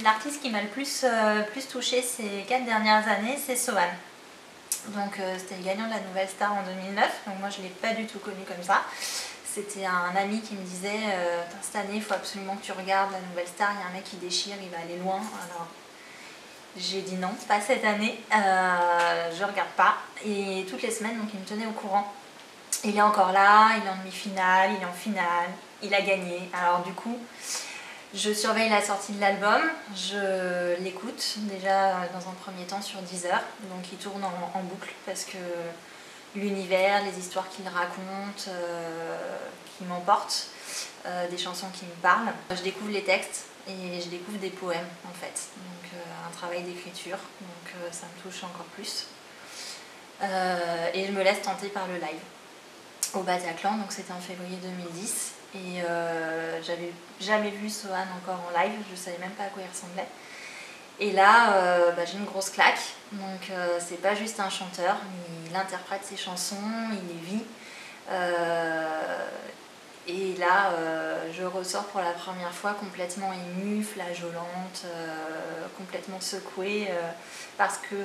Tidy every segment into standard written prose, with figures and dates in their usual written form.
L'artiste qui m'a le plus touchée ces 4 dernières années, c'est Sohan. Donc c'était le gagnant de la Nouvelle Star en 2009, donc moi je ne l'ai pas du tout connu comme ça. C'était un ami qui me disait cette année il faut absolument que tu regardes la Nouvelle Star, il y a un mec qui déchire, il va aller loin. Alors j'ai dit non, pas cette année, je regarde pas. Et toutes les semaines, donc il me tenait au courant. Il est encore là, il est en demi-finale, il est en finale, il a gagné. Alors du coup, je surveille la sortie de l'album, je l'écoute déjà dans un premier temps sur Deezer, donc il tourne en boucle parce que l'univers, les histoires qu'il raconte, qui m'emportent, des chansons qui me parlent. Je découvre les textes et je découvre des poèmes en fait, donc un travail d'écriture, donc ça me touche encore plus. Et je me laisse tenter par le live au Bataclan, donc c'était en février 2010. Et j'avais jamais vu Sohan encore en live, je savais même pas à quoi il ressemblait. Et là, j'ai une grosse claque, donc c'est pas juste un chanteur, il interprète ses chansons, il les vit. Et là, je ressors pour la première fois complètement émue, flageolante, complètement secouée, parce que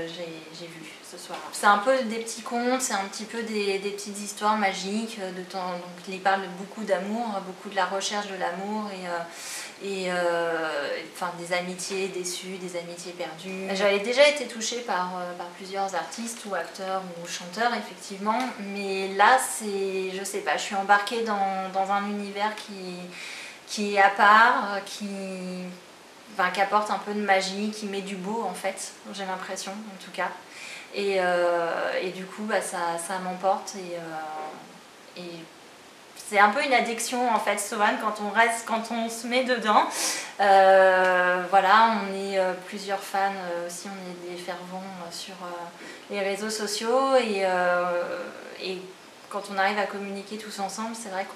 j'ai vu ce soir. C'est un peu des petits contes, c'est un petit peu des petites histoires magiques. Donc il parle beaucoup d'amour, beaucoup de la recherche de l'amour enfin, des amitiés déçues, des amitiés perdues. J'avais déjà été touchée par plusieurs artistes ou acteurs ou chanteurs effectivement, mais là je sais pas, je suis embarquée dans un univers qui est à part, qui apporte un peu de magie, qui met du beau en fait, j'ai l'impression en tout cas. Et du coup ça m'emporte et c'est un peu une addiction en fait, Sohan, quand on se met dedans. Voilà, on est plusieurs fans aussi, on est des fervents sur les réseaux sociaux et quand on arrive à communiquer tous ensemble, c'est vrai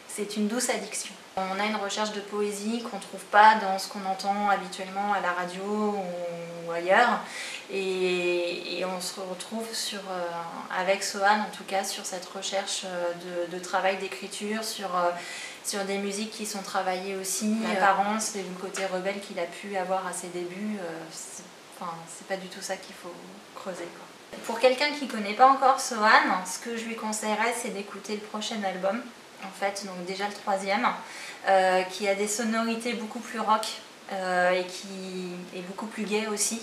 c'est une douce addiction. On a une recherche de poésie qu'on ne trouve pas dans ce qu'on entend habituellement à la radio ou ailleurs. Et on se retrouve avec Sohan en tout cas sur cette recherche de travail d'écriture, sur des musiques qui sont travaillées aussi. L'apparence et le côté rebelle qu'il a pu avoir à ses débuts, c'est pas du tout ça qu'il faut creuser, quoi. Pour quelqu'un qui ne connaît pas encore Sohan, ce que je lui conseillerais, c'est d'écouter le prochain album. En fait, donc déjà le 3e, qui a des sonorités beaucoup plus rock et qui est beaucoup plus gai aussi,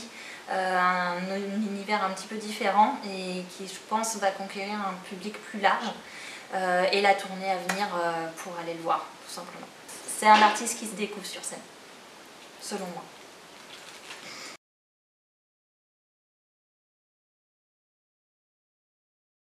un univers un petit peu différent et qui, je pense, va conquérir un public plus large et la tournée à venir pour aller le voir, tout simplement. C'est un artiste qui se découvre sur scène, selon moi.